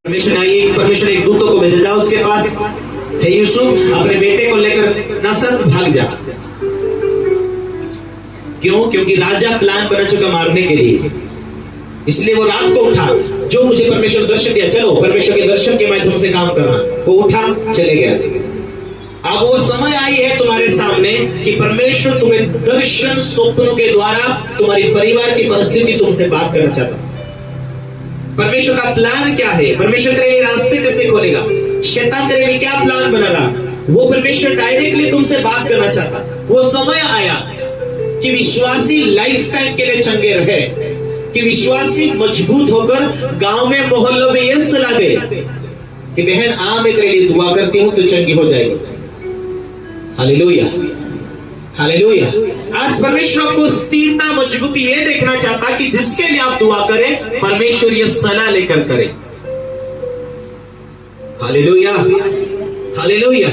परमेश्वर एक दूतों को भेजा, जाओ उसके पास, हे यूसुफ अपने बेटे को लेकर नसर भाग जा। क्यों? क्योंकि राजा प्लान बना चुका मारने के लिए। इसलिए वो रात को उठा, जो मुझे परमेश्वर दर्शन दिया, चलो परमेश्वर के दर्शन के माध्यम से काम करना। वो उठा, चले गया। अब वो समय आई है तुम्हारे सामने कि परमेश्वर तुम्हें दर्शन स्वप्नों के द्वारा तुम्हारी परिवार की परिस्थिति तुमसे बात करना चाहता। परमेश्वर का प्लान क्या है? परमेश्वर तेरे लिए रास्ते कैसे खोलेगा? शैतान तेरे लिए क्या प्लान बना रहा? वो परमेश्वर डायरेक्टली तुमसे बात करना चाहता। वो समय आया कि विश्वासी लाइफ टाइम के लिए चंगे रहे, कि विश्वासी मजबूत होकर गांव में मोहल्लों में यह सलाह दे कि बहन आ मैं तेरे लिए दुआ करती हूं तो चंगी हो जाएगी। Hallelujah, hallelujah. आज परमेश्वर को स्थिरता मजबूती ये देखना चाहता कि जिसके लिए आप दुआ करें परमेश्वर ये सलाह लेकर करे। Hallelujah, hallelujah.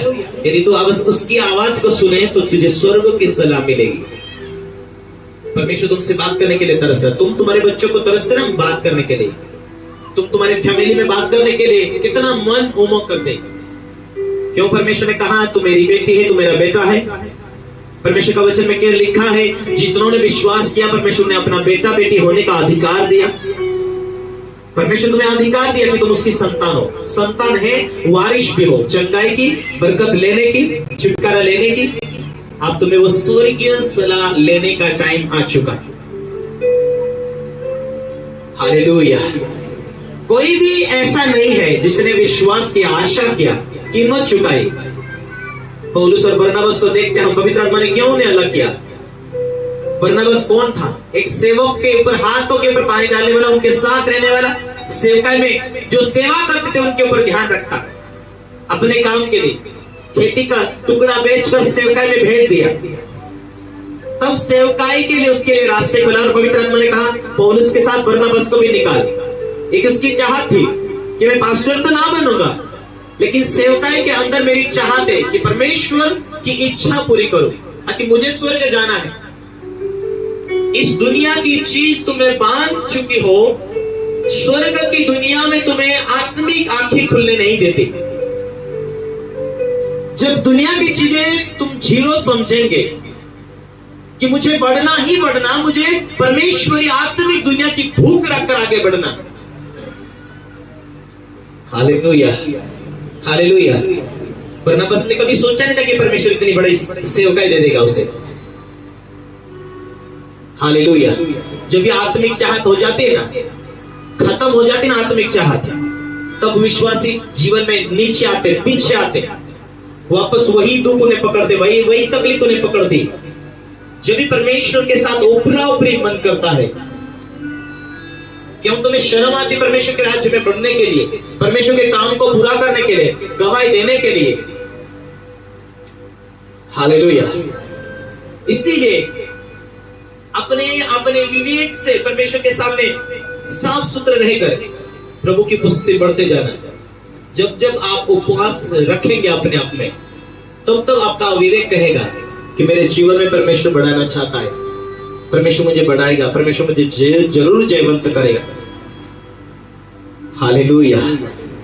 यदि तू उसकी आवाज को सुने तो तुझे स्वर्ग की सलाह मिलेगी। परमेश्वर तुमसे बात करने के लिए तरस रहा। तुम तुम्हारे बच्चों को तरसते ना बात करने के लिए, तुम तुम्हारे फैमिली में बात करने के लिए कितना मन उमंग करते। क्यों? परमेश्वर ने कहा तू मेरी बेटी है, तू मेरा बेटा है। परमेश्वर का वचन में क्या लिखा है? जितनों ने विश्वास किया परमेश्वर ने अपना बेटा बेटी होने का अधिकार दिया। परमेश्वर तुम्हें अधिकार दिया कि तुम उसकी संतान हो। संतान है, वारिश भी हो, चंगाई की, बरकत लेने की, छुटकारा लेने की। अब तुम्हें वो स्वर्गीय सलाह लेने का टाइम आ चुका है। हालेलुया। कोई भी ऐसा नहीं है जिसने विश्वास की आशा किया, कीमत चुकाई। पौलुस और बरनबास को देखते हम पवित्र आत्मा ने क्यों उन्हें अलग किया? बरनबास कौन था? एक सेवक के ऊपर, हाथों के ऊपर पानी डालने वाला, उनके साथ रहने वाला, सेवकाई में जो सेवा करते थे उनके ऊपर ध्यान रखता। अपने काम के लिए खेती का टुकड़ा बेचकर सेवकाई में भेज दिया। तब सेवकाई के लिए उसके लिए रास्ते खुला और पवित्र आत्मा ने कहा पौलुस के साथ बरनबास को भी निकाल। एक उसकी चाहत थी कि मैं पास्टर तो ना बनूंगा, लेकिन सेवकाई के अंदर मेरी चाहत है कि परमेश्वर की इच्छा पूरी करूं, ताकि मुझे स्वर्ग जाना है। इस दुनिया की चीज तुम्हें बांध चुकी हो, स्वर्ग की दुनिया में तुम्हें आत्मिक आंखें खुलने नहीं देती। जब दुनिया की चीजें तुम जीरो समझेंगे कि मुझे बढ़ना ही बढ़ना, मुझे परमेश्वरी आत्मिक दुनिया की भूख रखकर आगे बढ़ना। Hallelujah, hallelujah. बरनबास ने कभी सोचा नहीं था कि परमेश्वर इतनी बड़ी सेवकाई दे देगा उसे। हालेलुया। जब ये आत्मिक चाहत हो जाती है ना, खत्म हो जाती है ना आत्मिक चाहत, तब विश्वासी जीवन में नीचे आते, पीछे आते, वापस वही दुख उन्हें पकड़ते, वही तकलीफ उन्हें पकड़ती। जब भी परमेश्वर के साथ ऊपरा ऊपरी मन करता है, क्यों? तुम्हें शर्म आती परमेश्वर के राज्य में बढ़ने के लिए, परमेश्वर के काम को पूरा करने के लिए, गवाही देने के लिए। हालेलुया। इसीलिए अपने विवेक से परमेश्वर के सामने साफ सुथरे रहकर प्रभु की पुस्तक बढ़ते जाना। जब जब आप उपवास रखेंगे अपने आप में, तब आपका विवेक कहेगा कि मेरे जीवन में परमेश्वर बढ़ाना चाहता है, परमेश्वर मुझे बढ़ाएगा, परमेश्वर मुझे जरूर जयवंत करेगा। हालेलुया।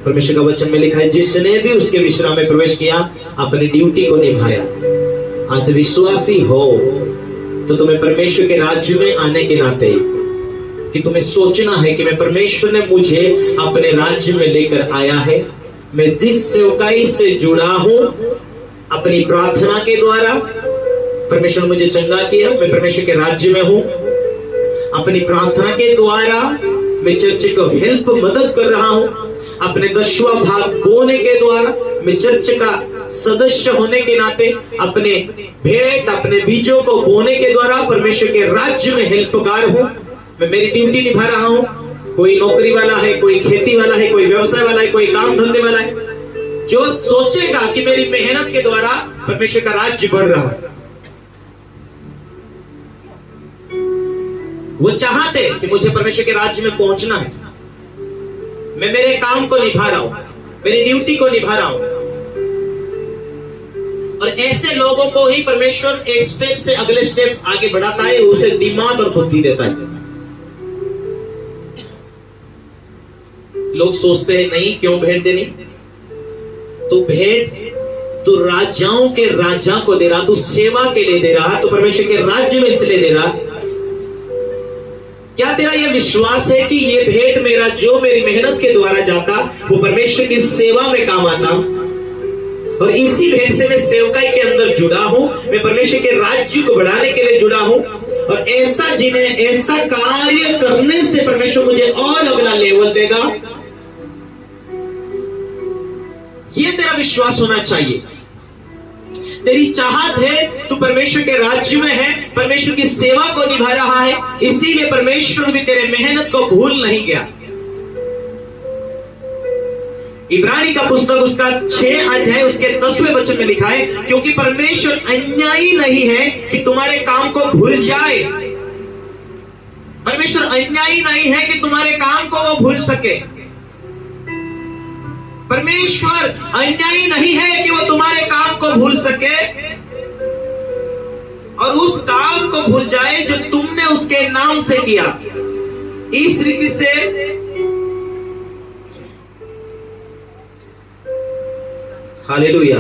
परमेश्वर का वचन में लिखा है जिसने भी उसके विश्राम में प्रवेश किया अपनी ड्यूटी को निभाया। आज विश्वासी हो तो तुम्हें परमेश्वर के राज्य में आने के नाते कि तुम्हें सोचना है कि मैं परमेश्वर ने मुझे अपने राज्य में लेकर आया है। मैं जिस सेवकाई से जुड़ा हूं, अपनी प्रार्थना के द्वारा परमेश्वर ने मुझे चंगा किया, मैं परमेश्वर के राज्य में हूं। अपनी प्रार्थना के द्वारा मैं चर्च को हेल्प मदद कर रहा हूं। अपने 10वां भाग बोने के द्वारा मैं चर्च का सदस्य होने के नाते अपने भेंट, अपने बीजों को बोने के द्वारा परमेश्वर के राज्य में हेल्पकार हूं। मैं मेरी ड्यूटी निभा रहा हूं। कोई नौकरी वाला है, कोई खेती वाला है, कोई व्यवसाय वाला है, कोई काम धंधे वाला है, जो सोचेगा कि मेरी मेहनत के द्वारा परमेश्वर का राज्य बढ़ रहा है, वो चाहते कि मुझे परमेश्वर के राज्य में पहुंचना है। मैं मेरे काम को निभा रहा हूं, मेरी ड्यूटी को निभा रहा हूं। और ऐसे लोगों को ही परमेश्वर एक स्टेप से अगले स्टेप आगे बढ़ाता है, उसे दिमाग और बुद्धि देता है। लोग सोचते हैं नहीं क्यों भेंट देनी, तो भेंट तू राजाओं के राजा को दे रहा, तू सेवा के लिए दे रहा, तो परमेश्वर के राज्य में इसलिए दे रहा। क्या तेरा यह विश्वास है कि ये भेंट मेरा जो मेरी मेहनत के द्वारा जाता वो परमेश्वर की सेवा में काम आता, और इसी भेंट से मैं सेवकाई के अंदर जुड़ा हूं, मैं परमेश्वर के राज्य को बढ़ाने के लिए जुड़ा हूं, और ऐसा जिन्हें ऐसा कार्य करने से परमेश्वर मुझे और अगला लेवल देगा। यह तेरा विश्वास होना चाहिए। तेरी चाहत है, तू परमेश्वर के राज्य में है, परमेश्वर की सेवा को निभा रहा है, इसीलिए परमेश्वर भी तेरे मेहनत को भूल नहीं गया। इब्रानी का पुस्तक उसका 6 अध्याय उसके 10वें वचन में लिखा है, क्योंकि परमेश्वर अन्यायी नहीं है कि तुम्हारे काम को भूल जाए। परमेश्वर अन्यायी नहीं है कि तुम्हारे काम को वो भूल सके। परमेश्वर अन्यायी नहीं है कि वो तुम्हारे काम को भूल सके और उस काम को भूल जाए जो तुमने उसके नाम से किया। इस रीति से हालेलुया।